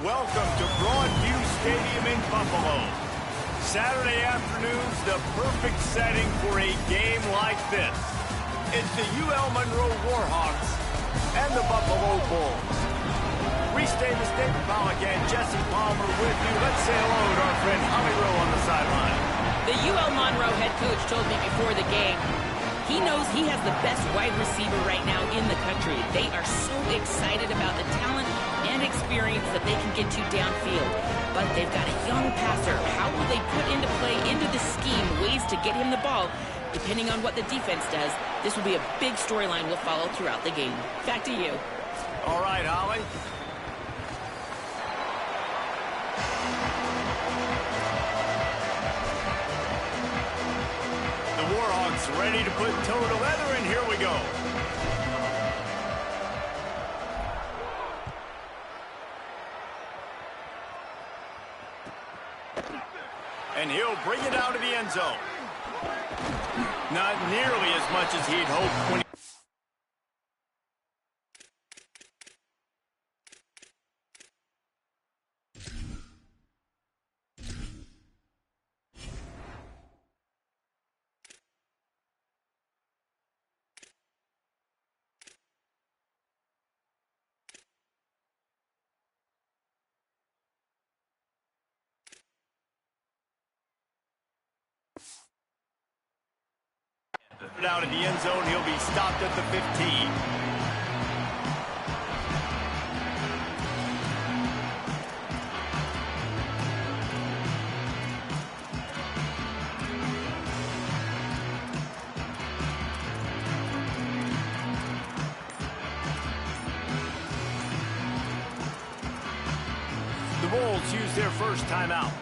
welcome to Broadview Stadium in Buffalo. Saturday afternoon's the perfect setting for a game like this. It's the UL Monroe Warhawks and the Buffalo Bulls. Restate the David Pollock and Jesse Palmer with you. Let's say hello to our friend Monroe on the sideline. The UL Monroe head coach told me before the game, he knows he has the best wide receiver right now in the country. They are so excited about the talent and experience that they can get to downfield. But they've got a young passer. How will they put into play, into the scheme, ways to get him the ball? Depending on what the defense does, this will be a big storyline we'll follow throughout the game. Back to you. All right, Holly. The Warhawks ready to put toe to leather, and here we go. And he'll bring it down to the end zone. Not nearly as much as he'd hoped when he... Out of the end zone, he'll be stopped at the 15. The Bulls use their first timeout.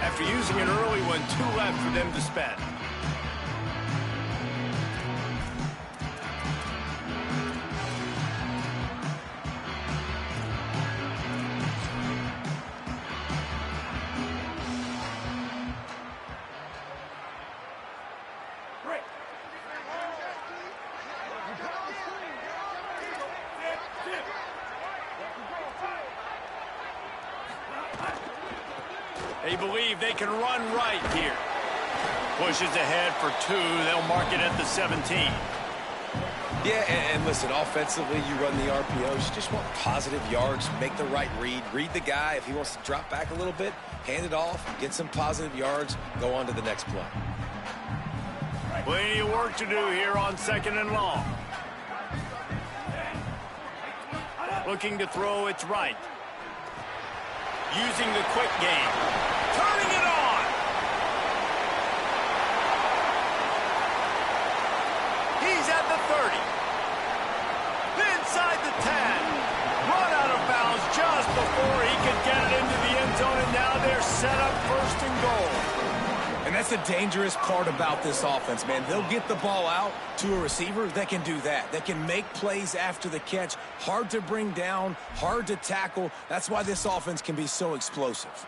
After using an early one, 2 left for them to spend. They believe they can run right here. Pushes ahead for 2. They'll mark it at the 17. Yeah, and listen, offensively, you run the RPOs. You just want positive yards, make the right read. Read the guy. If he wants to drop back a little bit, hand it off, get some positive yards, go on to the next play. Plenty of work to do here on 2nd and long. Looking to throw, it's right. Using the quick game. Turning it on. He's at the 30. Inside the 10. Run out of bounds just before he could get it into the end zone, and now they're set up 1st and goal. And that's the dangerous part about this offense, man. They'll get the ball out to a receiver that can do that. That can make plays after the catch. Hard to bring down, hard to tackle. That's why this offense can be so explosive.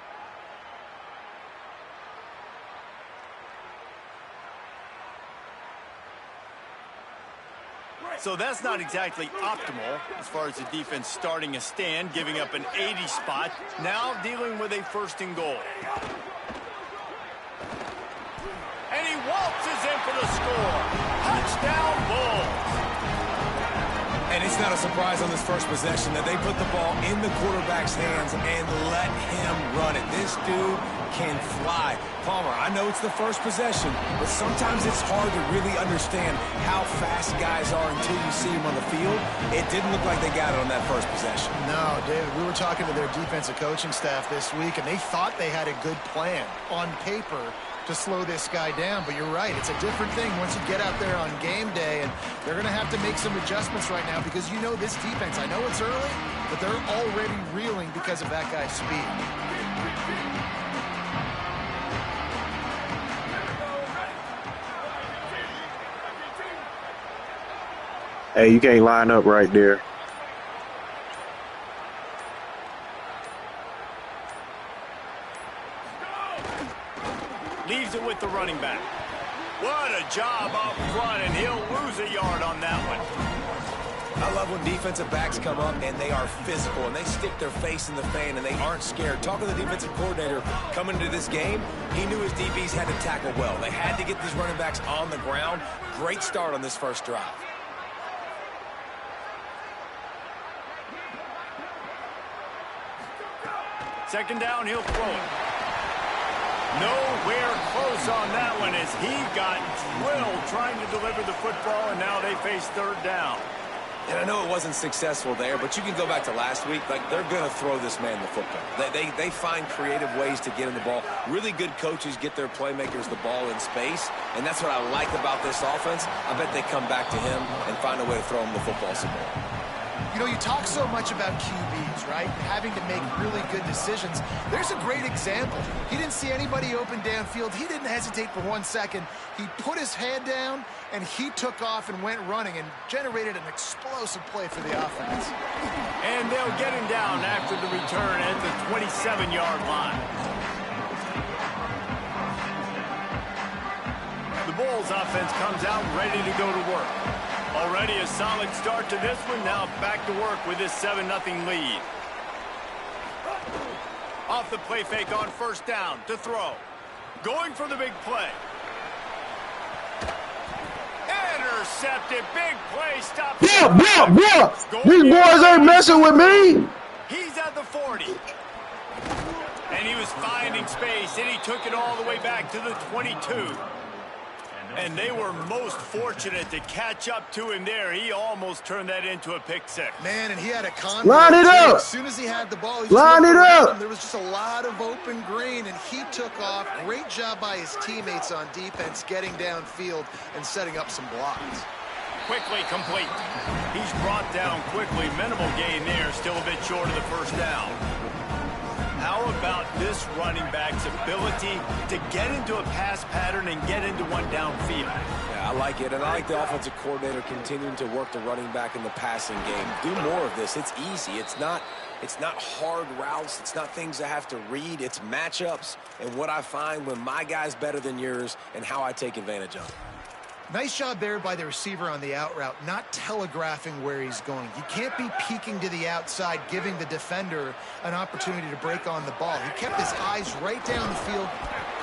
So that's not exactly optimal as far as the defense starting a stand, giving up an 80 spot, now dealing with a 1st and goal. And he waltzes in for the score. Touchdown, Bulls. And it's not a surprise on this first possession that they put the ball in the quarterback's hands and let him run it. This dude can fly. Palmer, I know it's the first possession, but sometimes it's hard to really understand how fast guys are until you see them on the field. It didn't look like they got it on that first possession. No, David, we were talking to their defensive coaching staff this week, and they thought they had a good plan on paper to slow this guy down, but you're right, it's a different thing once you get out there on game day, and they're going to have to make some adjustments right now because you know this defense, I know it's early, but they're already reeling because of that guy's speed. Hey, you can't line up right there. Leaves it with the running back. What a job up front, and he'll lose a yard on that one. I love when defensive backs come up and they are physical and they stick their face in the fan and they aren't scared. Talking to the defensive coordinator coming into this game, he knew his DBs had to tackle well. They had to get these running backs on the ground. Great start on this first drive. Second down, he'll throw it. Nowhere close on that one as he got drilled trying to deliver the football, and now they face third down. And I know it wasn't successful there, but you can go back to last week. Like, they're going to throw this man the football. They find creative ways to get him the ball. Really good coaches get their playmakers the ball in space, and that's what I like about this offense. I bet they come back to him and find a way to throw him the football some more. You know, you talk so much about QBs, right? Having to make really good decisions. There's a great example. He didn't see anybody open downfield. He didn't hesitate for 1 second. He put his head down, and he took off and went running and generated an explosive play for the offense. And they'll get him down after the return at the 27-yard line. The Bulls offense comes out ready to go to work. Already a solid start to this one. Now back to work with this 7-0 lead. Off the play fake on first down to throw. Going for the big play. Intercepted. Big play. Stop. Yeah. These boys ain't messing with me. He's at the 40. And he was finding space, and he took it all the way back to the 22. And they were most fortunate to catch up to him there. He almost turned that into a pick six. Man, and he had a contact. Line it up. As soon as he had the ball, Line it up. There was just a lot of open green, and he took off. Great job by his teammates on defense, getting downfield and setting up some blocks. Quickly complete. He's brought down quickly. Minimal gain there. Still a bit short of the first down. How about this running back's ability to get into a pass pattern and get into one downfield? Yeah, I like it, and I like the offensive coordinator continuing to work the running back in the passing game. Do more of this. It's easy. It's not hard routes. It's not things I have to read. It's matchups and what I find when my guy's better than yours and how I take advantage of it. Nice job there by the receiver on the out route, not telegraphing where he's going. You can't be peeking to the outside, giving the defender an opportunity to break on the ball. He kept his eyes right down the field.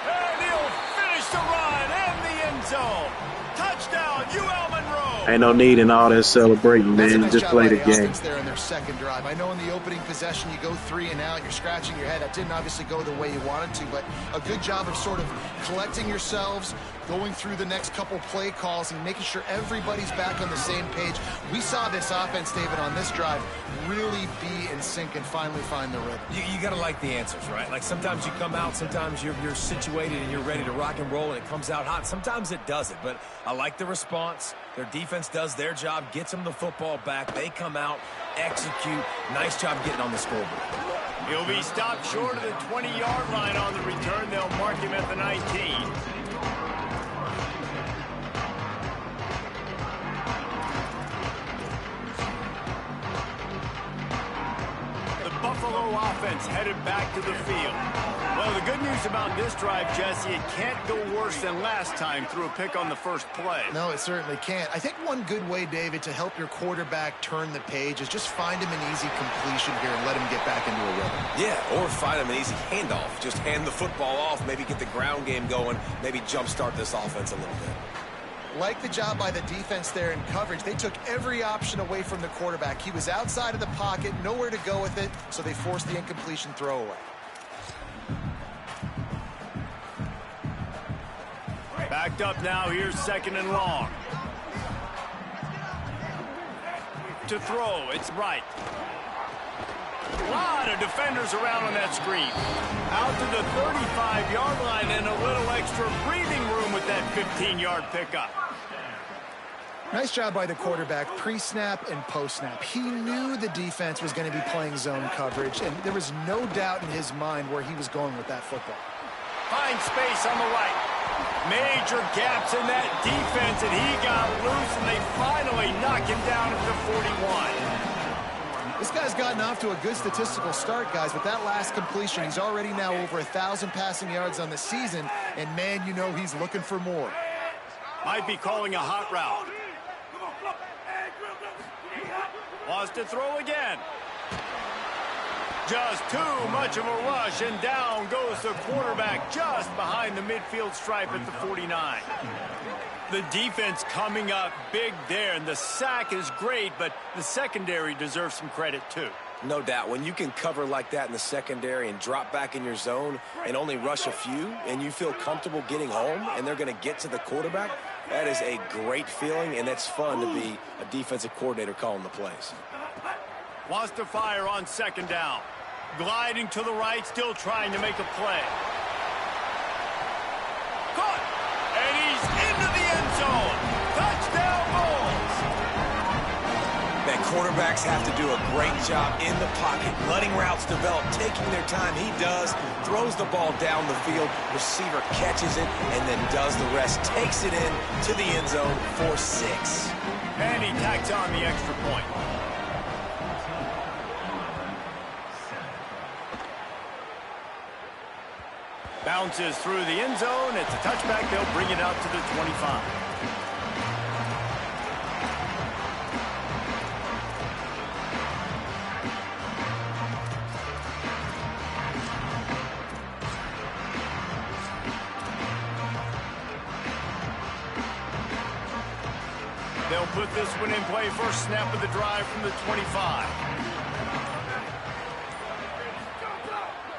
And he'll finish the run and the end zone. Touchdown, UL Monroe. Ain't no need in all that celebrating, man. Nice Just play the game. Offense there in their second drive. I know in the opening possession you go 3 and out, you're scratching your head. That didn't obviously go the way you wanted to, but a good job of sort of collecting yourselves, going through the next couple play calls and making sure everybody's back on the same page. We saw this offense, David, on this drive really be in sync and finally find the rhythm. You got to like the answers, right? Like sometimes you come out, sometimes you're situated and you're ready to rock and roll and it comes out hot. Sometimes it doesn't, but I like the response. Their defense does their job, gets them the football back. They come out, execute. Nice job getting on the scoreboard. He'll be stopped short of the 20-yard line on the return. They'll mark him at the 19. Buffalo offense headed back to the field. Well, the good news about this drive, Jesse, it can't go worse than last time through a pick on the first play. No, it certainly can't. I think one good way, David, to help your quarterback turn the page is just find him an easy completion here and let him get back into a rhythm. Yeah, or find him an easy handoff. Just hand the football off, maybe get the ground game going, maybe jumpstart this offense a little bit. Like the job by the defense there in coverage. They took every option away from the quarterback. He was outside of the pocket, nowhere to go with it, so they forced the incompletion throwaway. Backed up now, here's second and long. To throw, it's right. A lot of defenders around on that screen. Out to the 35-yard line and a little extra breathing room with that 15-yard pickup. Nice job by the quarterback, pre-snap and post-snap. He knew the defense was going to be playing zone coverage, and there was no doubt in his mind where he was going with that football. Finds space on the right. Major gaps in that defense, and he got loose, and they finally knock him down at the 41. This guy's gotten off to a good statistical start, guys, but that last completion, he's already now over 1,000 passing yards on the season, and man, you know he's looking for more. Might be calling a hot route. Wants to throw again. Just too much of a rush, and down goes the quarterback just behind the midfield stripe at the 49. The defense coming up big there, and the sack is great, but the secondary deserves some credit too. No doubt. When you can cover like that in the secondary and drop back in your zone and only rush a few, and you feel comfortable getting home and they're going to get to the quarterback, that is a great feeling, and it's fun to be a defensive coordinator calling the plays. Wants to fire on second down. Gliding to the right, still trying to make a play. Caught! And he's into the end zone. Touchdown Bulls! Man, quarterbacks have to do a great job in the pocket, letting routes develop, taking their time. He does, throws the ball down the field, receiver catches it, and then does the rest, takes it in to the end zone for 6. And he tacks on the extra point. Bounces through the end zone. It's a touchback. They'll bring it out to the 25. They'll put this one in play. First snap of the drive from the 25.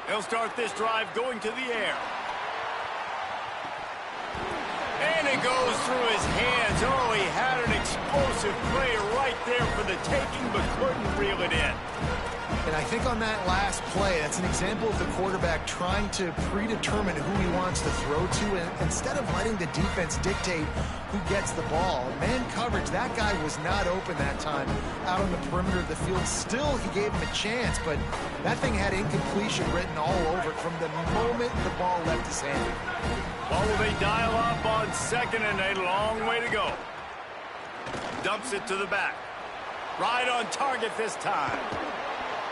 He'll start this drive going to the air. And it goes through his hands. Oh, he had an explosive play right there for the taking, but couldn't reel it in. And I think on that last play, that's an example of the quarterback trying to predetermine who he wants to throw to, and instead of letting the defense dictate who gets the ball. Man coverage, that guy was not open that time out on the perimeter of the field. Still, he gave him a chance, but that thing had incompletion written all over it from the moment the ball left his hand. Well, will they dial up on second, and a long way to go. Dumps it to the back. Right on target this time.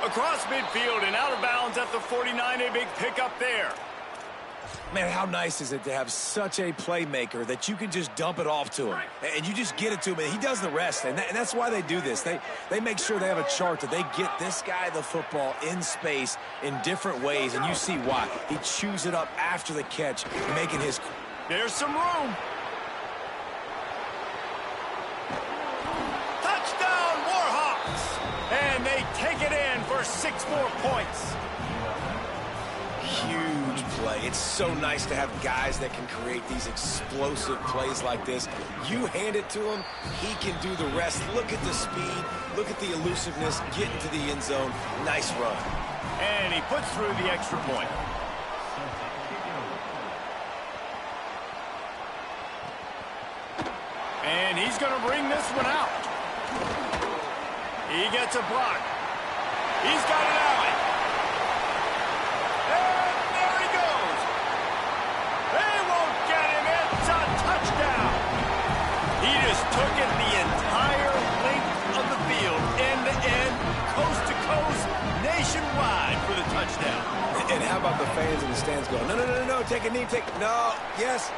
Across midfield and out of bounds at the 49, a big pickup there. Man, how nice is it to have such a playmaker that you can just dump it off to him, and you just get it to him, and he does the rest, and that's why they do this. They make sure they have a chart that they get this guy the football in space in different ways, and you see why. He chews it up after the catch, making his... There's some room. Touchdown, Warhawks! And they take it in for 6 more points. Huge play. It's so nice to have guys that can create these explosive plays like this. You hand it to him, he can do the rest. Look at the speed, look at the elusiveness, get into the end zone. Nice run. And he puts through the extra point. And he's going to bring this one out. He gets a block. He's got an alley. And there he goes. They won't get him. It's a touchdown. He just took it the entire length of the field, end to end, coast to coast, nationwide for the touchdown. And how about the fans in the stands going, no, take a knee, no, yes.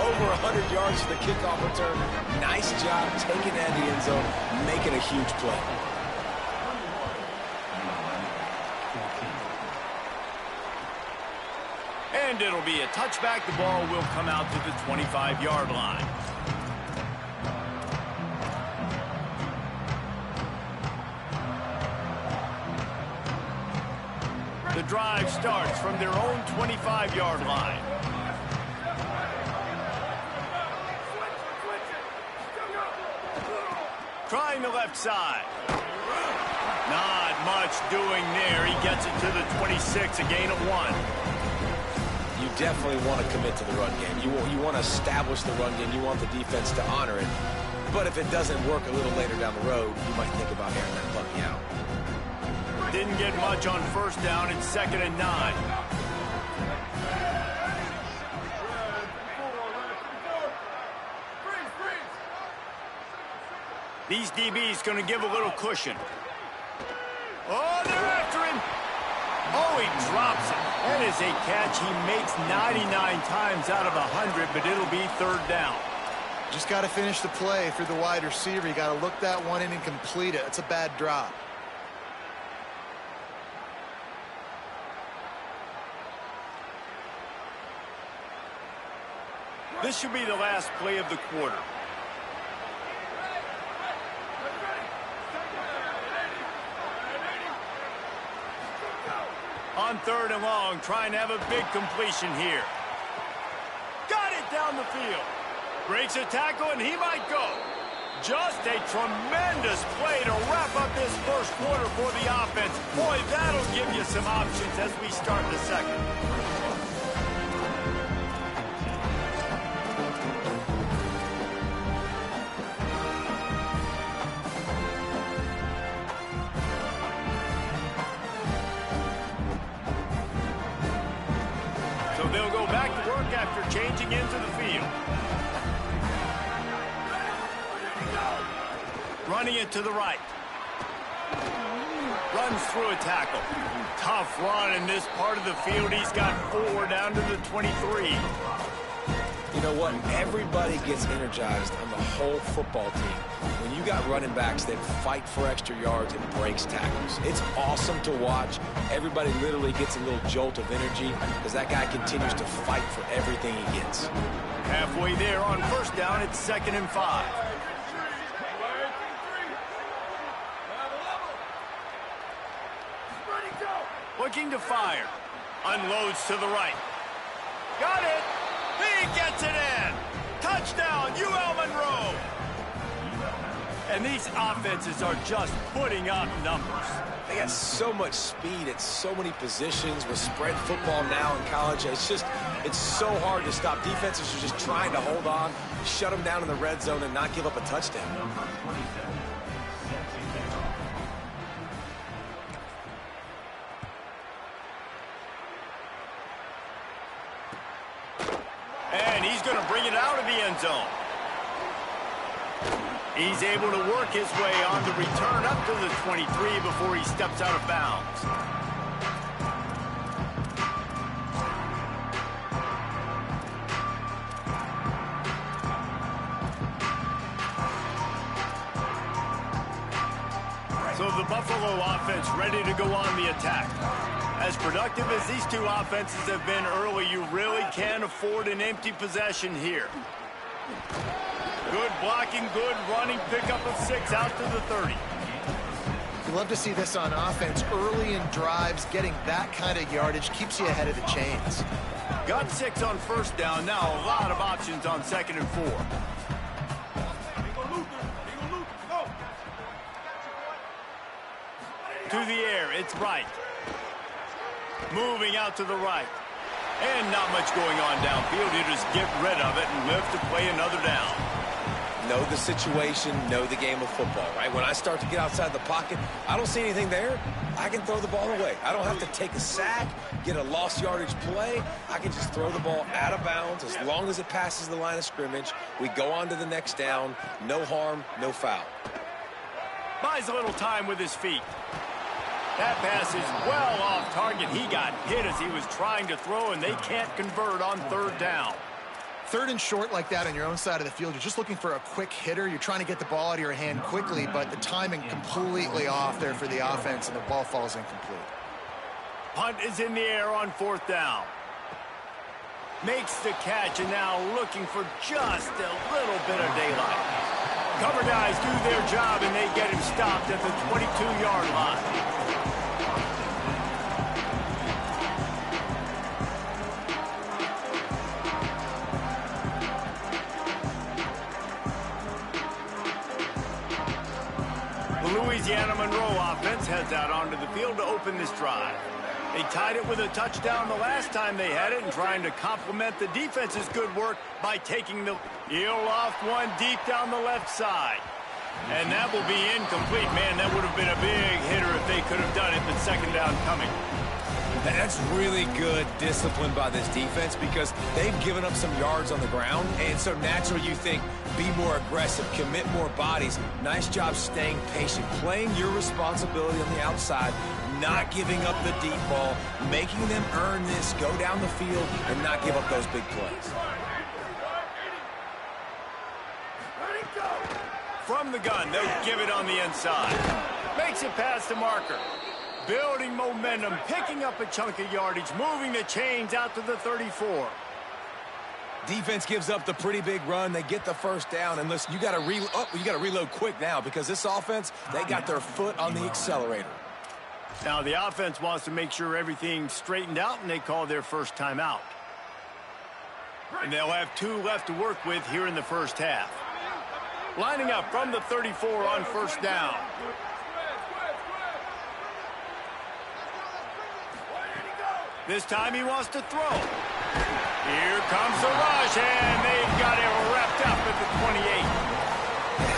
Over 100 yards for the kickoff return. Nice job taking that in the end zone, making a huge play. And it'll be a touchback. The ball will come out to the 25-yard line. The drive starts from their own 25-yard line. Trying the left side. Not much doing there. He gets it to the 26, a gain of 1. You definitely want to commit to the run game. You want to establish the run game. You want the defense to honor it. But if it doesn't work a little later down the road, you might think about airing that puppy out. Didn't get much on first down. It's 2nd and 9. These DBs going to give a little cushion. Oh, they're after him. Oh, he drops it. That is a catch he makes 99 times out of 100, but it'll be 3rd down. Just got to finish the play for the wide receiver. You got to look that one in and complete it. It's a bad drop. This should be the last play of the quarter. On 3rd and long, trying to have a big completion here. Got it down the field. Breaks a tackle, and he might go. Just a tremendous play to wrap up this first quarter for the offense. Boy, that'll give you some options as we start the second. So they'll go back to work after changing into the field. Running it to the right. Runs through a tackle. Tough run in this part of the field. He's got 4 down to the 23. You know what? Everybody gets energized on the whole football team when you got running backs that fight for extra yards and breaks tackles. It's awesome to watch. Everybody literally gets a little jolt of energy as that guy continues to fight for everything he gets. Halfway there on 1st down, it's 2nd and 5. Looking to fire. Unloads to the right. Got it. He gets it in. Touchdown, UL Monroe. And these offenses are just putting up numbers. They got so much speed at so many positions with spread football now in college. It's so hard to stop. Defenses are just trying to hold on, shut them down in the red zone, and not give up a touchdown. And he's going to bring it out of the end zone. He's able to work his way on the return up to the 23 before he steps out of bounds. So the Buffalo offense ready to go on the attack. As productive as these two offenses have been early, you really can't afford an empty possession here. Good blocking, good running, pickup of 6 out to the 30. You love to see this on offense. Early in drives, getting that kind of yardage keeps you ahead of the chains. Got 6 on 1st down. Now a lot of options on 2nd and 4. To the air, it's right. Moving out to the right. And not much going on downfield. You just get rid of it and live to play another down. Know the situation, know the game of football, right? When I start to get outside the pocket, I don't see anything there. I can throw the ball away. I don't have to take a sack, get a lost yardage play. I can just throw the ball out of bounds as long as it passes the line of scrimmage. We go on to the next down. No harm, no foul. Buys a little time with his feet. That pass is well off target. He got hit as he was trying to throw, and they can't convert on 3rd down. 3rd and short like that on your own side of the field, you're just looking for a quick hitter. You're trying to get the ball out of your hand quickly, but the timing completely off there for the offense, and the ball falls incomplete. Punt is in the air on 4th down. Makes the catch, and now looking for just a little bit of daylight. Cover guys do their job, and they get him stopped at the 22-yard line. The Louisiana Monroe offense heads out onto the field to open this drive. They tied it with a touchdown the last time they had it and trying to complement the defense's good work by taking the loft one deep down the left side. And that will be incomplete. Man, that would have been a big hitter if they could have done it, but 2nd down coming. That's really good discipline by this defense because they've given up some yards on the ground, and so naturally you think, be more aggressive, commit more bodies. Nice job staying patient, playing your responsibility on the outside, not giving up the deep ball, making them earn this, go down the field, and not give up those big plays. from the gun. They'll give it on the inside. Makes it past the marker. Building momentum, picking up a chunk of yardage, moving the chains out to the 34. Defense gives up the pretty big run. They get the first down. And listen, you got to reload quick now because this offense, they got their foot on the accelerator. Now the offense wants to make sure everything's straightened out, and they call their first timeout. And they'll have 2 left to work with here in the first half. Lining up from the 34 on first down. This time he wants to throw. Here comes the rush, and they've got it wrapped up at the 28.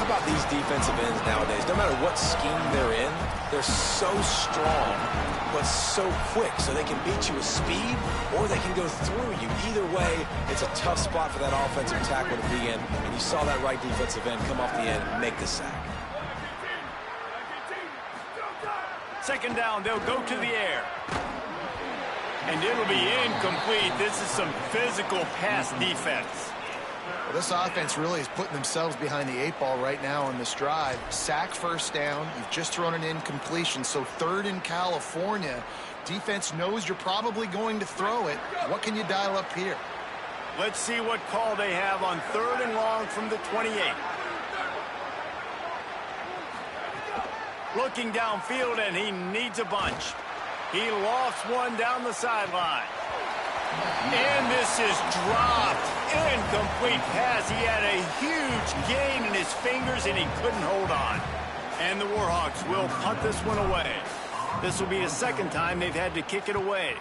How about these defensive ends nowadays? No matter what scheme they're in, they're so strong, but so quick. So they can beat you with speed, or they can go through you. Either way, it's a tough spot for that offensive tackle to be in. And you saw that right defensive end come off the end and make the sack. Second down, they'll go to the air. And it'll be incomplete. This is some physical pass defense. Well, this offense really is putting themselves behind the 8 ball right now on this drive. Sack first down. You've just thrown an incompletion. So 3rd in California. Defense knows you're probably going to throw it. What can you dial up here? Let's see what call they have on 3rd and long from the 28. Looking downfield, and he needs a bunch. He lofts one down the sideline. And this is dropped. Incomplete pass. He had a huge gain in his fingers, and he couldn't hold on. And the Warhawks will punt this one away. This will be the second time they've had to kick it away.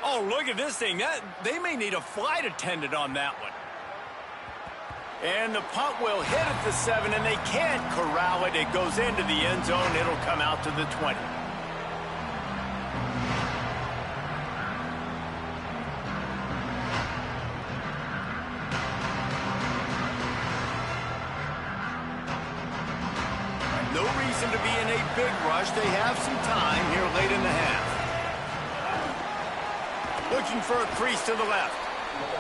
Oh, look at this thing. They may need a flight attendant on that one. And the punt will hit at the 7, and they can't corral it. It goes into the end zone. It'll come out to the 20. No reason to be in a big rush. They have some time here late in the half. Looking for a crease to the left.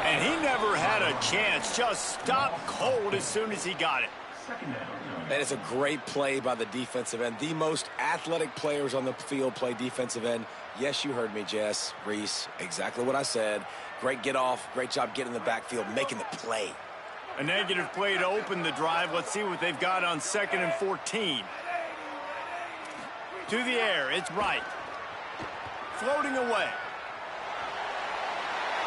And he never had a chance. Just stopped cold as soon as he got it. And it's a great play by the defensive end. The most athletic players on the field play defensive end. Yes, you heard me, Jess, Reese. Exactly what I said. Great get off. Great job getting in the backfield, making the play. A negative play to open the drive. Let's see what they've got on 2nd and 14. To the air. It's right. Floating away.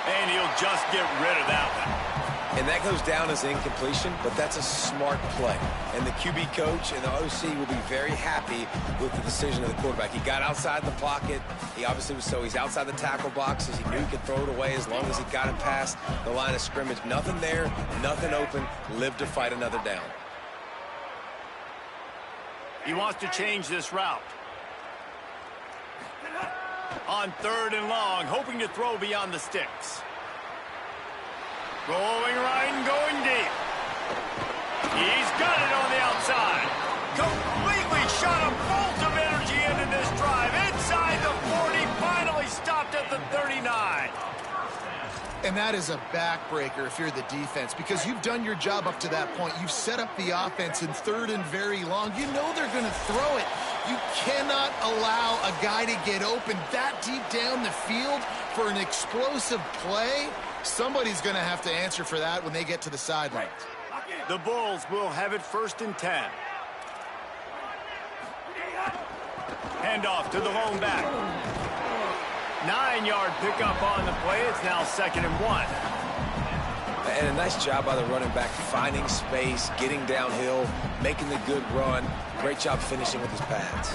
And he'll just get rid of that one. And that goes down as incompletion, but that's a smart play. And the QB coach and the OC will be very happy with the decision of the quarterback. He got outside the pocket. He obviously he's outside the tackle boxes. He knew he could throw it away as long as he got it past the line of scrimmage. Nothing there, nothing open. Live to fight another down. He wants to change this route. On 3rd and long, hoping to throw beyond the sticks. Rolling right and going deep. He's got it on the outside. Completely shot a bolt of energy into this drive. Inside the 40, finally stopped at the 39. And that is a backbreaker if you're the defense, because you've done your job up to that point. You've set up the offense in 3rd and very long. You know they're going to throw it. You cannot allow a guy to get open that deep down the field for an explosive play. Somebody's going to have to answer for that when they get to the sideline. The Bulls will have it 1st and 10. Handoff to the lone back. 9-yard pickup on the play. It's now 2nd and 1. And a nice job by the running back, finding space, getting downhill, making the good run. Great job finishing with his pads.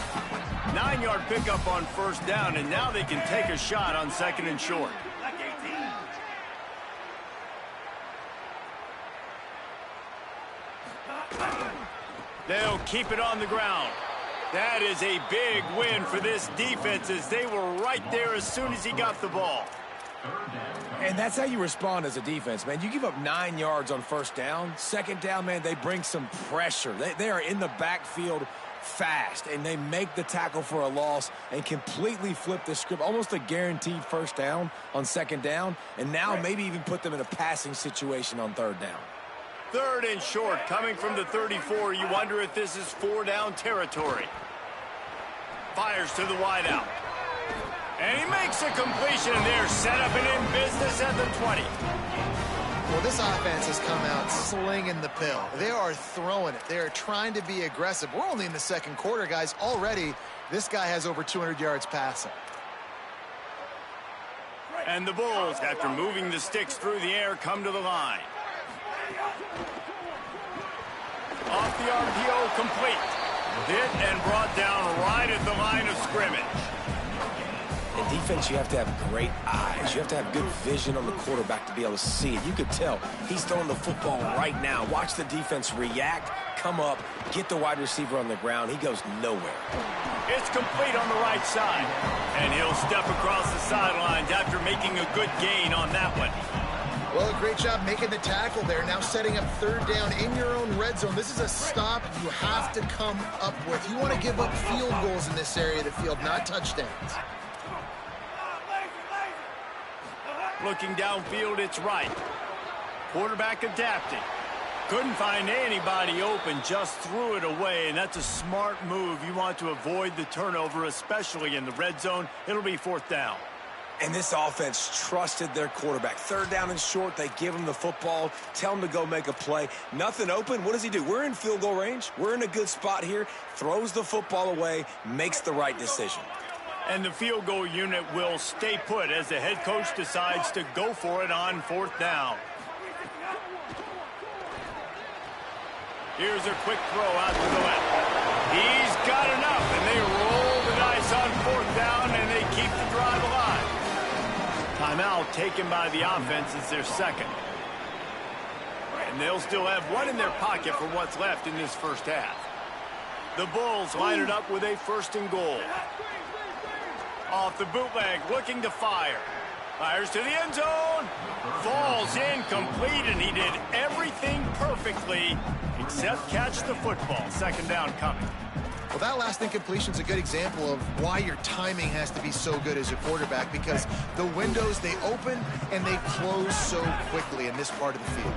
9-yard pickup on 1st down, and now they can take a shot on 2nd and short. They'll keep it on the ground. That is a big win for this defense, as they were right there as soon as he got the ball. And that's how you respond as a defense, man. You give up 9 yards on 1st down. 2nd down, man, they bring some pressure. They are in the backfield fast, and they make the tackle for a loss and completely flip the script. Almost a guaranteed 1st down on 2nd down, and now maybe even put them in a passing situation on 3rd down. Third and short, coming from the 34. You wonder if this is 4-down territory. Fires to the wideout. And he makes a completion there. Set up and in business at the 20. Well, this offense has come out slinging the pill. They are throwing it. They are trying to be aggressive. We're only in the second quarter, guys. Already, this guy has over 200 yards passing. And the Bulls, after moving the sticks through the air, come to the line. Off the RPO, complete. Hit and brought down right at the line of scrimmage. In defense, you have to have great eyes. You have to have good vision on the quarterback to be able to see it. You could tell he's throwing the football right now. Watch the defense react, come up, get the wide receiver on the ground. He goes nowhere. It's complete on the right side. And he'll step across the sidelines after making a good gain on that one. Well, great job making the tackle there. Now setting up third down in your own red zone. This is a stop you have to come up with. You want to give up field goals in this area of the field, not touchdowns. Looking downfield, it's right. Quarterback adapting. Couldn't find anybody open, just threw it away, and that's a smart move. You want to avoid the turnover, especially in the red zone. It'll be fourth down. And this offense trusted their quarterback. Third down and short, they give him the football, tell him to go make a play. Nothing open, what does he do? We're in field goal range. We're in a good spot here. Throws the football away, makes the right decision. And the field goal unit will stay put as the head coach decides to go for it on fourth down. Here's a quick throw out to the left. He's got enough, and they roll the dice on fourth down, and they keep the drive alive. Timeout taken by the offense is their second. And they'll still have one in their pocket for what's left in this first half. The Bulls line it up with a first and goal. Off the bootleg, looking to fire. Fires to the end zone. Falls incomplete, and he did everything perfectly except catch the football. Second down coming. Well, that last incompletion is a good example of why your timing has to be so good as a quarterback, because the windows, they open and they close so quickly in this part of the field.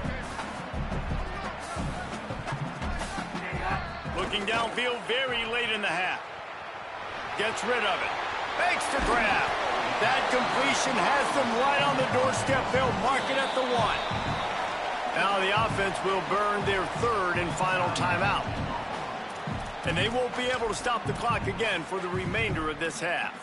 Looking downfield very late in the half. Gets rid of it. Makes the grab. That completion has them right on the doorstep. They'll mark it at the 1. Now the offense will burn their third and final timeout. And they won't be able to stop the clock again for the remainder of this half.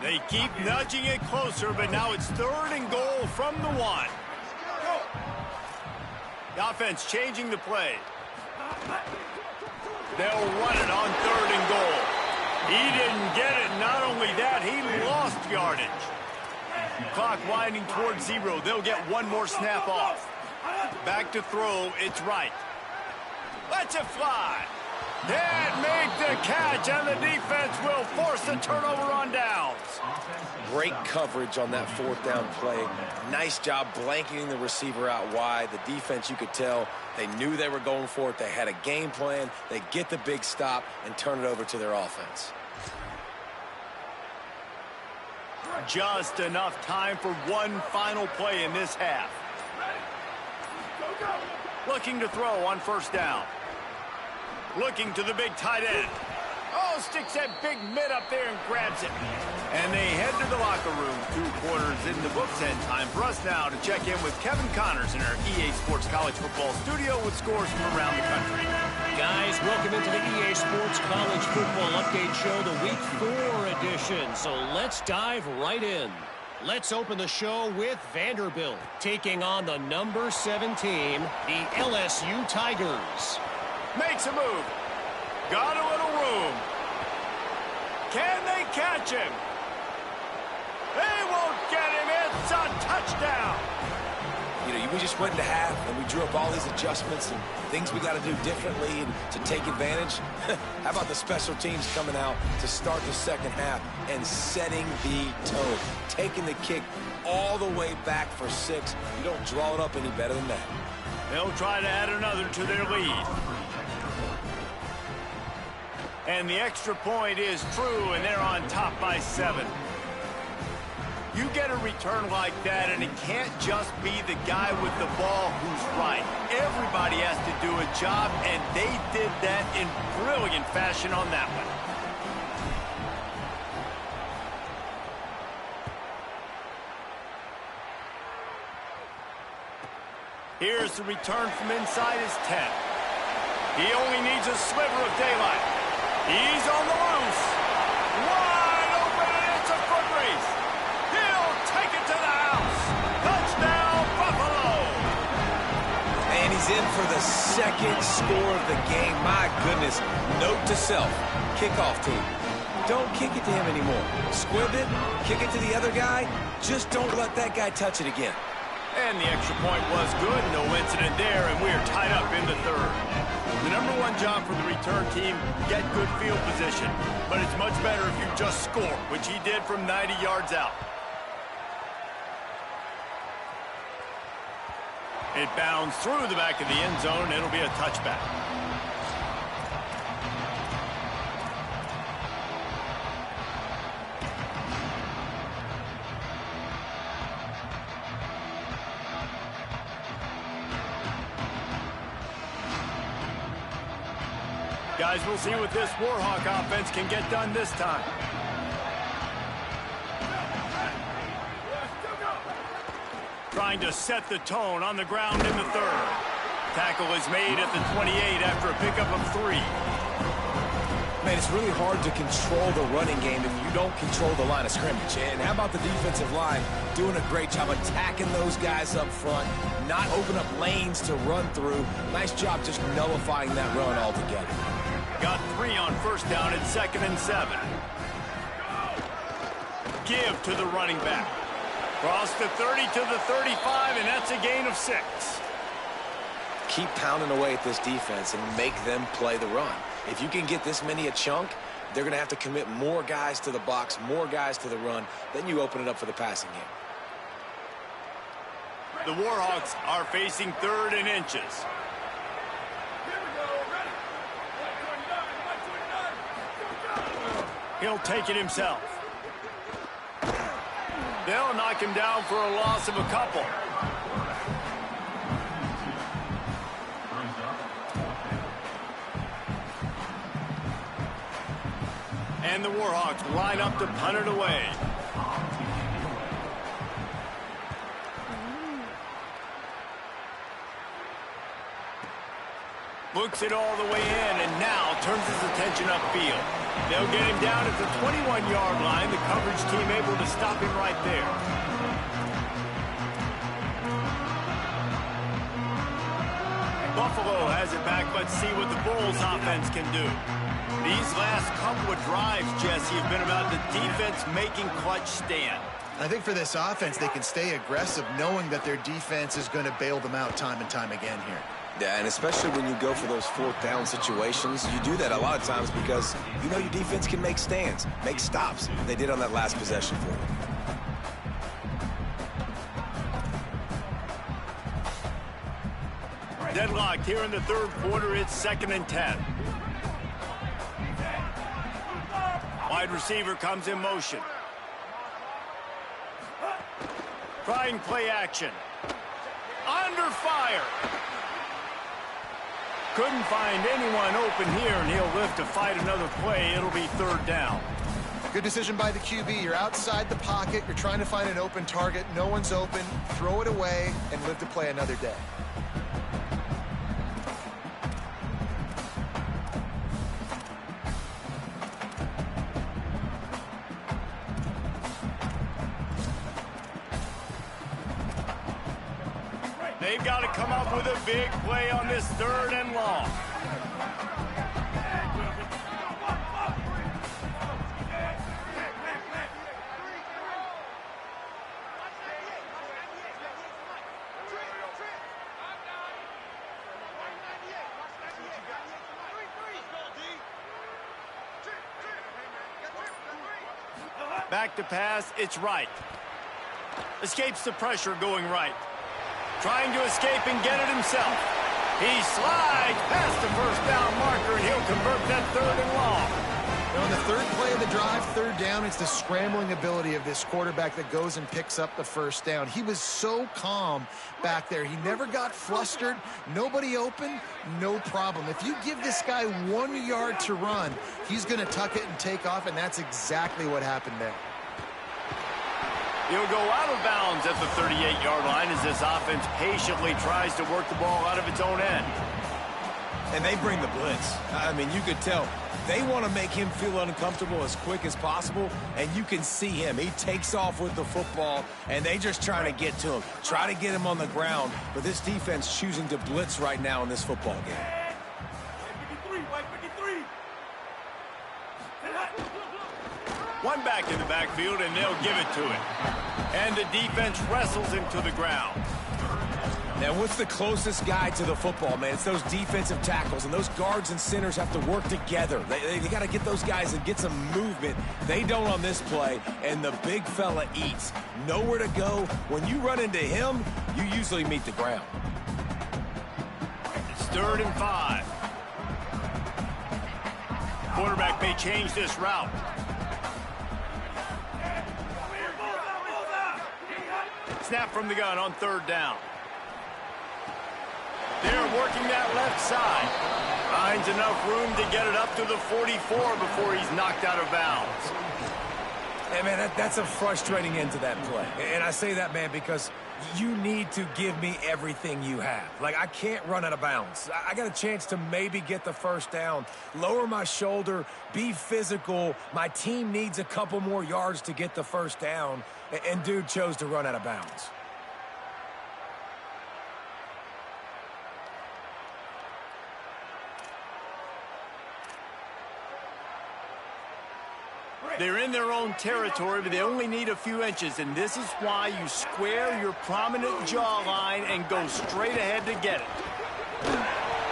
They keep nudging it closer, but now it's third and goal from the 1. The offense changing the play. They'll run it on third and goal. He didn't get it. Not only that, he lost yardage. Clock winding towards 0. They'll get one more snap off. Back to throw. It's right. Lets it fly. Dad made the catch, and the defense will force the turnover on downs. Great coverage on that fourth down play. Nice job blanketing the receiver out wide. The defense, you could tell, they knew they were going for it. They had a game plan. They get the big stop and turn it over to their offense. Just enough time for one final play in this half. Looking to throw on first down. Looking to the big tight end. Oh, sticks that big mid up there and grabs it. And they head to the locker room. 2 quarters in the books, and time for us now to check in with Kevin Connors in our EA Sports College Football studio with scores from around the country. Guys, welcome into the EA Sports College Football Update Show, the Week 4 edition. So let's dive right in. Let's open the show with Vanderbilt taking on the number 7 team, the LSU Tigers. Makes a move. Got a little room. Can they catch him? They won't get him. It's a touchdown. You know, we just went into half and we drew up all these adjustments and things we got to do differently and to take advantage. How about the special teams coming out to start the second half and setting the tone, taking the kick all the way back for 6. You don't draw it up any better than that. They'll try to add another to their lead. And the extra point is true, and they're on top by 7. You get a return like that, and it can't just be the guy with the ball who's right. Everybody has to do a job, and they did that in brilliant fashion on that one. Here's the return from inside his 10. He only needs a sliver of daylight. He's on the loose. Wide open, and it's a foot race. He'll take it to the house. Touchdown, Buffalo. And he's in for the second score of the game. My goodness. Note to self. Kickoff team. Don't kick it to him anymore. Squib it. Kick it to the other guy. Just don't let that guy touch it again. And the extra point was good. No incident there, and we're tied up in the third. The number one job for the return team, get good field position. But it's much better if you just score, which he did from 90 yards out. It bounds through the back of the end zone. It'll be a touchback. Guys, we'll see what this Warhawk offense can get done this time. Trying to set the tone on the ground in the third. Tackle is made at the 28 after a pickup of 3. Man, it's really hard to control the running game if you don't control the line of scrimmage. And how about the defensive line doing a great job attacking those guys up front, not open up lanes to run through. Nice job just nullifying that run altogether. Got 3 on first down and 2nd and 7. Give to the running back. Cross the 30 to the 35, and that's a gain of 6. Keep pounding away at this defense and make them play the run. If you can get this many a chunk, they're going to have to commit more guys to the box, more guys to the run. Then you open it up for the passing game. The Warhawks are facing 3rd and inches. He'll take it himself. They'll knock him down for a loss of a couple. And the Warhawks line up to punt it away. Looks it all the way in, and now turns his attention upfield. They'll get him down at the 21-yard line. The coverage team able to stop him right there. Buffalo has it back. Let's see what the Bulls offense can do. These last couple of drives, Jesse, have been about the defense making clutch stand. I think for this offense, they can stay aggressive knowing that their defense is going to bail them out time and time again here. Yeah, and especially when you go for those 4th down situations, you do that a lot of times because you know your defense can make stands, make stops. They did on that last possession for them. Deadlocked here in the 3rd quarter. It's 2nd and 10. Wide receiver comes in motion. Trying play action. Under fire. Couldn't find anyone open here, and he'll live to fight another play. It'll be 3rd down. Good decision by the QB. You're outside the pocket. You're trying to find an open target. No one's open. Throw it away and live to play another day. They've got to come up with a big play on this 3rd and long. Back to pass, it's right. Escapes the pressure going right. Trying to escape and get it himself. He slides past the first down marker, and he'll convert that 3rd and long. On the third play of the drive, third down, it's the scrambling ability of this quarterback that goes and picks up the first down. He was so calm back there. He never got flustered. Nobody open, no problem. If you give this guy 1 yard to run, he's going to tuck it and take off, and that's exactly what happened there. He'll go out of bounds at the 38-yard line as this offense patiently tries to work the ball out of its own end. And they bring the blitz. I mean, you could tell. They want to make him feel uncomfortable as quick as possible, and you can see him. He takes off with the football, and they just trying to get to him, try to get him on the ground. But this defense choosing to blitz right now in this football game. One back in the backfield, and they'll give it to him. And the defense wrestles him to the ground. Now, what's the closest guy to the football, man? It's those defensive tackles, and those guards and centers have to work together. They got to get those guys and get some movement. They don't on this play, and the big fella eats. Nowhere to go. When you run into him, you usually meet the ground. It's 3rd and 5. Quarterback may change this route. Snap from the gun on 3rd down. They're working that left side. Finds enough room to get it up to the 44 before he's knocked out of bounds. Hey, man, that's a frustrating end to that play. And I say that, man, because you need to give me everything you have. Like, I can't run out of bounds. I got a chance to maybe get the first down, lower my shoulder, be physical. My team needs a couple more yards to get the first down, and dude chose to run out of bounds. They're in their own territory, but they only need a few inches, and this is why you square your prominent jawline and go straight ahead to get it.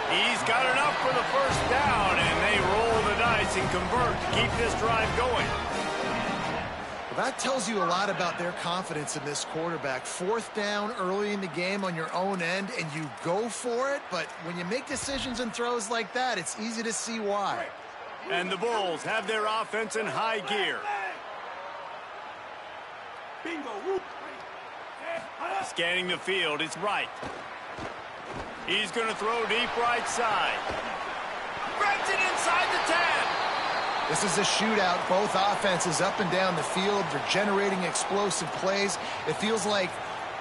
He's got enough for the first down, and they roll the dice and convert to keep this drive going. Well, that tells you a lot about their confidence in this quarterback. 4th down early in the game on your own end, and you go for it, but when you make decisions and throws like that, it's easy to see why. And the Bulls have their offense in high gear. Scanning the field, it's right. He's going to throw deep right side. Grabs it inside the 10. This is a shootout. Both offenses up and down the field. They're generating explosive plays. It feels like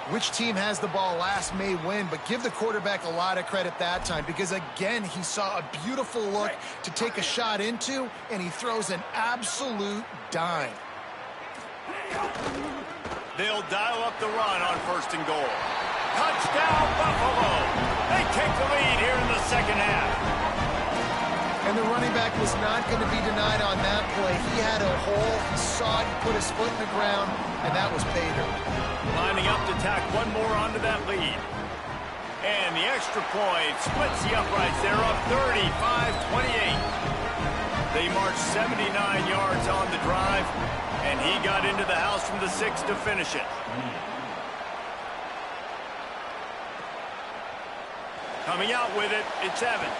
which team has the ball last may win, but give the quarterback a lot of credit that time because, again, he saw a beautiful look to take a shot into, and he throws an absolute dime. They'll dial up the run on 1st and goal. Touchdown, Buffalo! They take the lead here in the second half. And the running back was not going to be denied on that play. He had a hole, he saw it, he put his foot in the ground, and that was pay dirt. Lining up to tack one more onto that lead. And the extra point splits the uprights. They're up 35-28. They marched 79 yards on the drive, and he got into the house from the 6 to finish it. Coming out with it, it's Evans.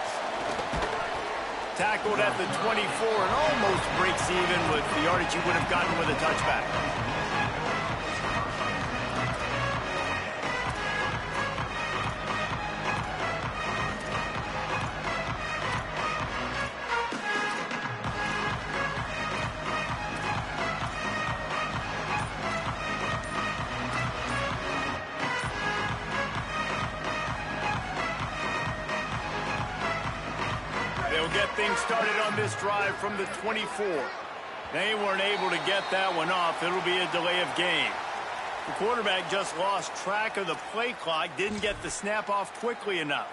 Tackled at the 24 and almost breaks even with the yardage he would have gotten with a touchback. They'll get things started on this drive from the 24. They weren't able to get that one off. It'll be a delay of game. The quarterback just lost track of the play clock, didn't get the snap off quickly enough.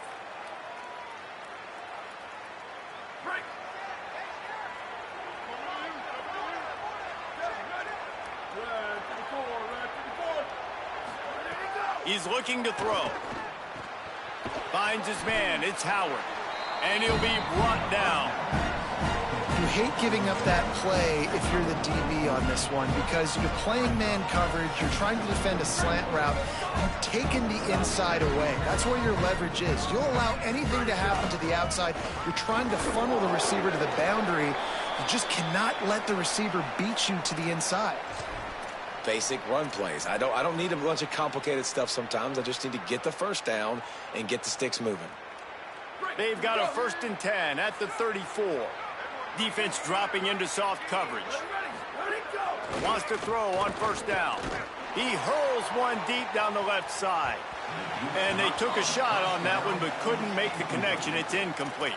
He's looking to throw. Finds his man. It's Howard. And he'll be brought down. You hate giving up that play if you're the DB on this one because you're playing man coverage, you're trying to defend a slant route, you've taken the inside away. That's where your leverage is. You'll allow anything to happen to the outside. You're trying to funnel the receiver to the boundary. You just cannot let the receiver beat you to the inside. Basic run plays. I don't need a bunch of complicated stuff sometimes. I just need to get the first down and get the sticks moving. They've got a 1st and 10 at the 34. Defense dropping into soft coverage. Wants to throw on 1st down. He hurls one deep down the left side. And they took a shot on that one but couldn't make the connection. It's incomplete.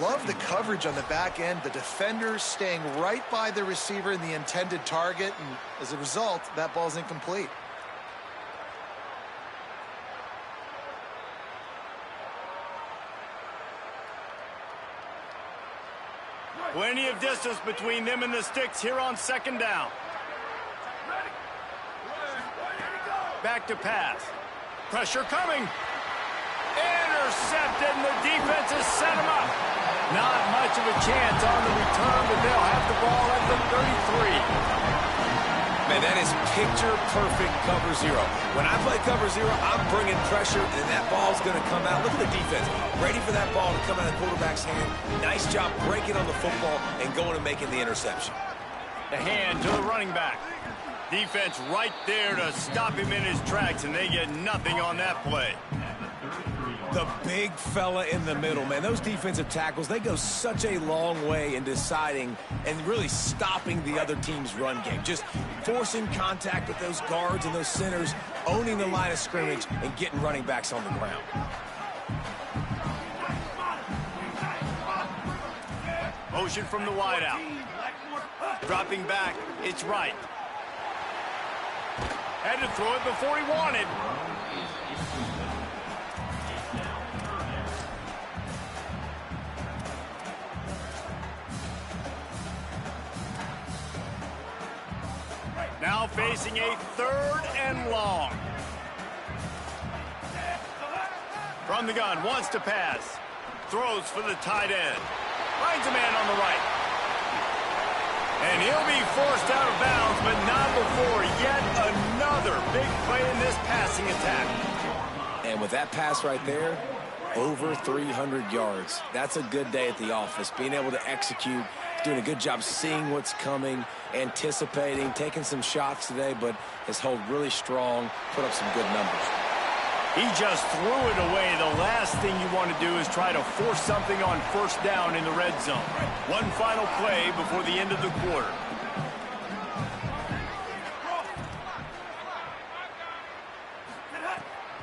Love the coverage on the back end. The defenders staying right by the receiver in the intended target. And as a result, that ball's incomplete. Plenty of distance between them and the sticks here on 2nd down. Back to pass. Pressure coming. Intercepted, and the defense has set him up. Not much of a chance on the return, but they'll have the ball at the 33. Man, that is picture-perfect cover zero. When I play cover zero, I'm bringing pressure, and that ball's going to come out. Look at the defense. Ready for that ball to come out of the quarterback's hand. Nice job breaking on the football and going and making the interception. The hand to the running back. Defense right there to stop him in his tracks, and they get nothing on that play. The big fella in the middle, man. Those defensive tackles, they go such a long way in deciding and really stopping the other team's run game. Just forcing contact with those guards and those centers, owning the line of scrimmage, and getting running backs on the ground. Motion from the wideout. Dropping back, it's right. Had to throw it before he wanted. Now facing a 3rd and long. From the gun, wants to pass. Throws for the tight end. Finds a man on the right. And he'll be forced out of bounds, but not before yet another big play in this passing attack. And with that pass right there, over 300 yards. That's a good day at the office. Being able to execute, doing a good job seeing what's coming, anticipating, taking some shots today, but has held really strong, put up some good numbers. He just threw it away. The last thing you want to do is try to force something on 1st down in the red zone. One final play before the end of the quarter.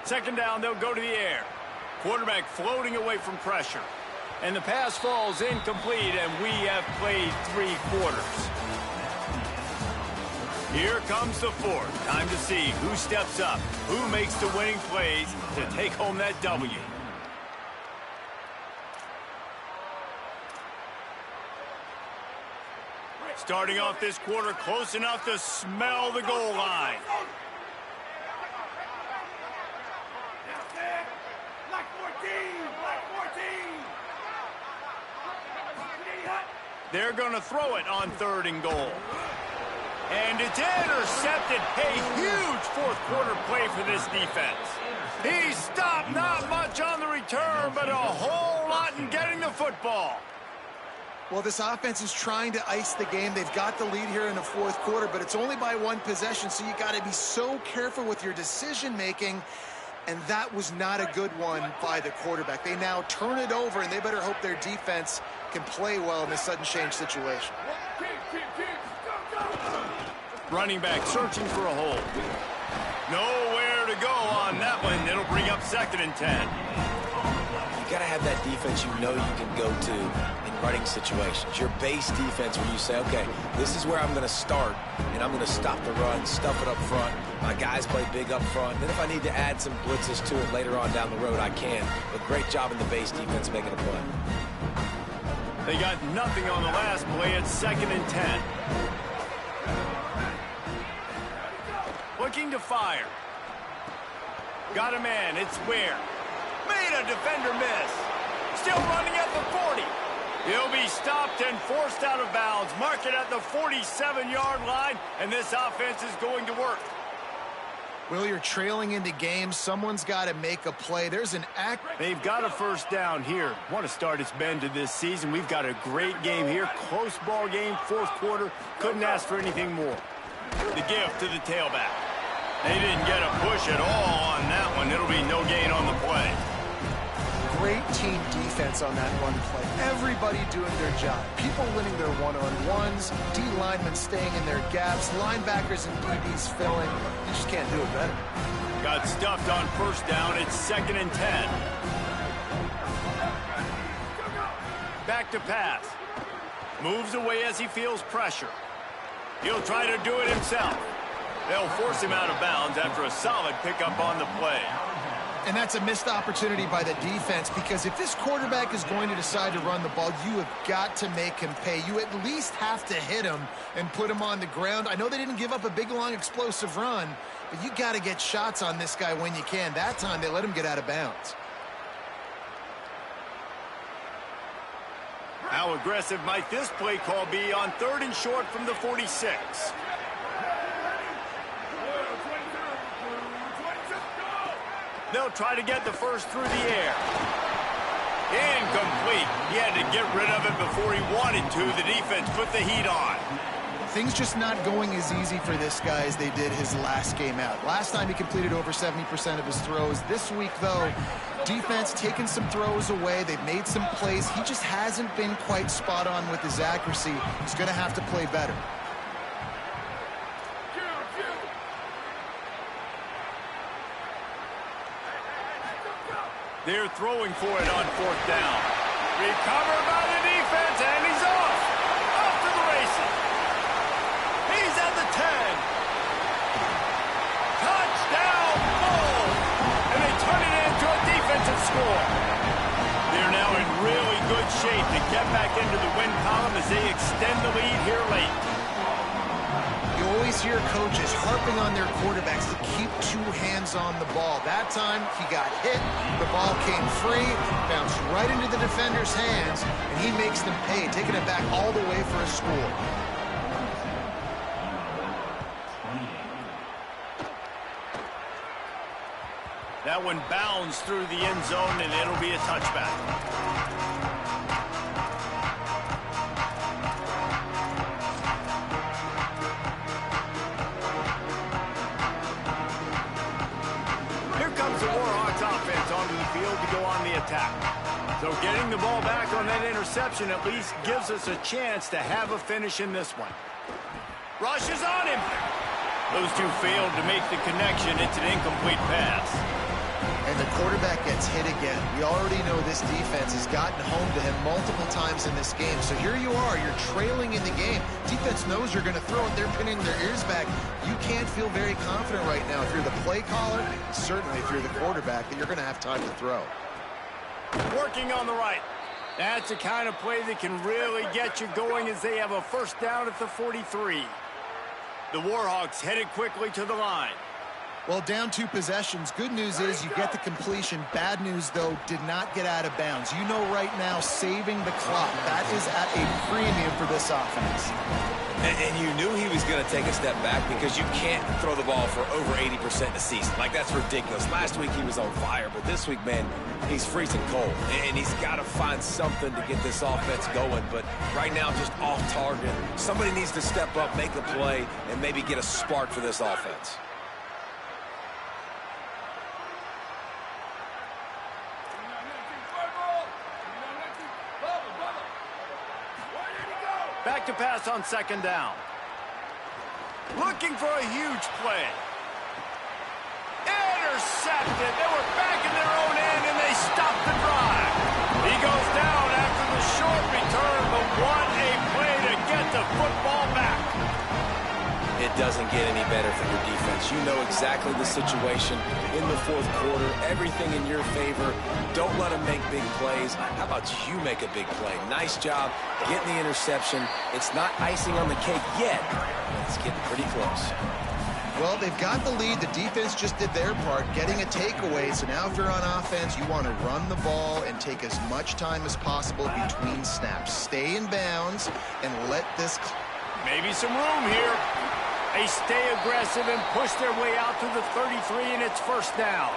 Second down, they'll go to the air. Quarterback floating away from pressure. And the pass falls incomplete, and we have played 3 quarters. Here comes the 4th. Time to see who steps up, who makes the winning plays to take home that W. Starting off this quarter close enough to smell the goal line. They're going to throw it on 3rd and goal. And it's intercepted. A huge 4th quarter play for this defense. He stopped, not much on the return, but a whole lot in getting the football. Well, this offense is trying to ice the game. They've got the lead here in the 4th quarter, but it's only by 1 possession, so you got to be so careful with your decision-making, and that was not a good one by the quarterback. They now turn it over, and they better hope their defense can play well in this sudden change situation. Running back searching for a hole. Nowhere to go on that one. It'll bring up 2nd and 10. You got to have that defense you know you can go to in running situations. Your base defense where you say, okay, this is where I'm going to start, and I'm going to stop the run, stuff it up front. My guys play big up front. Then if I need to add some blitzes to it later on down the road, I can. But great job in the base defense making a play. They got nothing on the last play. It's 2nd and 10. Looking to fire. Got a man. It's Ware. Made a defender miss. Still running at the 40. He'll be stopped and forced out of bounds. Mark it at the 47-yard line, and this offense is going to work. Well, you're trailing into games. Someone's got to make a play. There's an act. They've got a first down here. Want to start its bend to this season. We've got a great game here. Close ball game, fourth quarter. Couldn't ask for anything more. The gift to the tailback. They didn't get a push at all on that one. It'll be no gain on the play. Great team defense on that run play. Everybody doing their job. People winning their one-on-ones, D linemen staying in their gaps, linebackers and DBs filling. You just can't do it better. Got stuffed on first down. It's 2nd and 10. Back to pass. Moves away as he feels pressure. He'll try to do it himself. They'll force him out of bounds after a solid pickup on the play. And that's a missed opportunity by the defense, because if this quarterback is going to decide to run the ball, you have got to make him pay. You at least have to hit him and put him on the ground. I know they didn't give up a big, long, explosive run, but you got to get shots on this guy when you can. That time, they let him get out of bounds. How aggressive might this play call be on 3rd and short from the 46? They'll try to get the first through the air. Incomplete. He had to get rid of it before he wanted to. The defense put the heat on. Things just not going as easy for this guy as they did his last game out. Last time he completed over 70% of his throws. This week, though, defense taking some throws away. They've made some plays. He just hasn't been quite spot on with his accuracy. He's going to have to play better. They're throwing for it on 4th down. Recovered by the defense, and he's off. Off to the races. He's at the 10. Touchdown, Bull! And they turn it into a defensive score. They're now in really good shape to get back into the win column as they extend the lead here late. You always hear coaches harping on their quarterbacks to keep 2 hands on the ball. That time, he got hit, the ball came free, bounced right into the defender's hands, and he makes them pay, taking it back all the way for a score. That one bounds through the end zone, and it'll be a touchback. Onto the field to go on the attack. So getting the ball back on that interception at least gives us a chance to have a finish in this one. Rushes on him. Those two failed to make the connection. It's an incomplete pass. And the quarterback gets hit again. We already know this defense has gotten home to him multiple times in this game. So here you are, you're trailing in the game. Defense knows you're going to throw it. They're pinning their ears back. You can't feel very confident right now. If you're the play caller, certainly if you're the quarterback, that you're going to have time to throw. Working on the right. That's the kind of play that can really get you going as they have a first down at the 43. The Warhawks headed quickly to the line. Well, down 2 possessions. Good news is you get the completion. Bad news, though, did not get out of bounds. You know right now, saving the clock. That is at a premium for this offense. And you knew he was going to take a step back because you can't throw the ball for over 80% in a season. Like, that's ridiculous. Last week he was on fire, but this week, man, he's freezing cold. And he's got to find something to get this offense going. But right now, just off target. Somebody needs to step up, make a play, and maybe get a spark for this offense. Back to pass on 2nd down. Looking for a huge play. Intercepted. They were back in their own end, and they stopped the drive. He goes down after the short return, but what a play to get the football back. It doesn't get any better for your defense. You know exactly the situation in the 4th quarter. Everything in your favor. Don't let them make big plays. How about you make a big play? Nice job getting the interception. It's not icing on the cake yet, but it's getting pretty close. Well, they've got the lead. The defense just did their part, getting a takeaway. So now if you're on offense, you want to run the ball and take as much time as possible between snaps. Stay in bounds and let this... Maybe some room here. They stay aggressive and push their way out to the 33, and it's first down.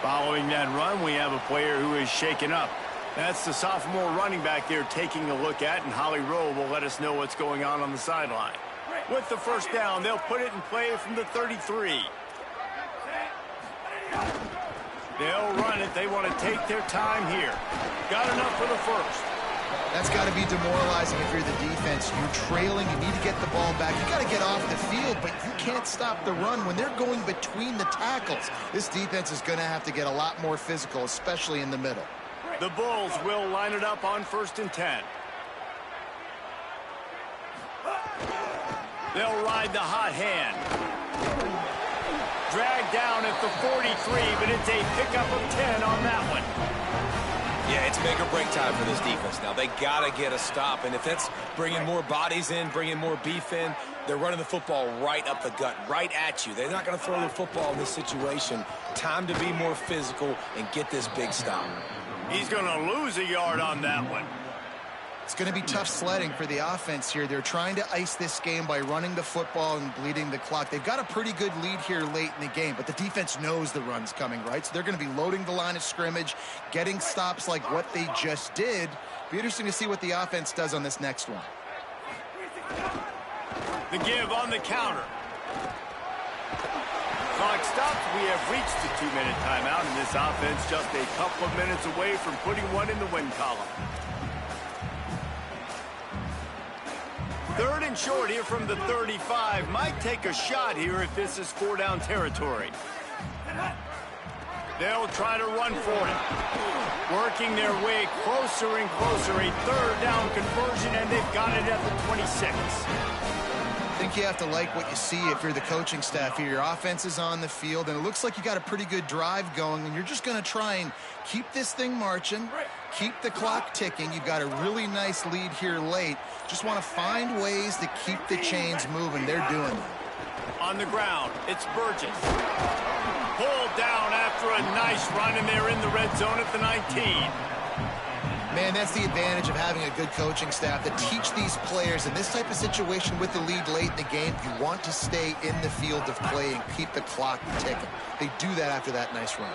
Following that run, we have a player who is shaken up. That's the sophomore running back there taking a look at, and Holly Rowe will let us know what's going on the sideline. With the first down, they'll put it in play from the 33. They'll run it. They want to take their time here. Got enough for the first. That's got to be demoralizing if you're the defense. You're trailing. You need to get the ball back. You got to get off the field, but you can't stop the run when they're going between the tackles. This defense is going to have to get a lot more physical, especially in the middle. The Bulls will line it up on 1st and 10. They'll ride the hot hand. Dragged down at the 43, but it's a pickup of 10 on that one. Yeah, it's make or break time for this defense now. They got to get a stop, and if that's bringing more bodies in, bringing more beef in, they're running the football right up the gut, right at you. They're not going to throw the football in this situation. Time to be more physical and get this big stop. He's going to lose a yard on that one. It's going to be tough sledding for the offense here. They're trying to ice this game by running the football and bleeding the clock. They've got a pretty good lead here late in the game, but the defense knows the run's coming, right? So they're going to be loading the line of scrimmage, getting stops like what they just did. Be interesting to see what the offense does on this next one. The give on the counter. Clock stops. We have reached the 2-minute timeout, and this offense just a couple of minutes away from putting one in the win column. 3rd and short here from the 35. Might take a shot here if this is 4-down territory. They'll try to run for it. Working their way closer and closer. A 3rd down conversion, and they've got it at the 26. I think you have to like what you see if you're the coaching staff here. Your offense is on the field, and it looks like you got a pretty good drive going, and you're just going to try and keep this thing marching, keep the clock ticking. You've got a really nice lead here late. Just want to find ways to keep the chains moving. They're doing it. On the ground, it's Burgess. Pulled down after a nice run, and they're in the red zone at the 19. Man, that's the advantage of having a good coaching staff that teach these players in this type of situation with the lead late in the game. You want to stay in the field of play and keep the clock ticking. They do that after that nice run.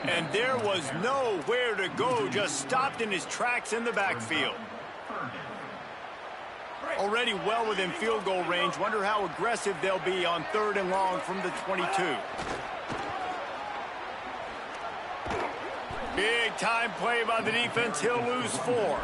And there was nowhere to go, just stopped in his tracks in the backfield. Already well within field goal range. Wonder how aggressive they'll be on 3rd and long from the 22. Big time play by the defense. He'll lose 4.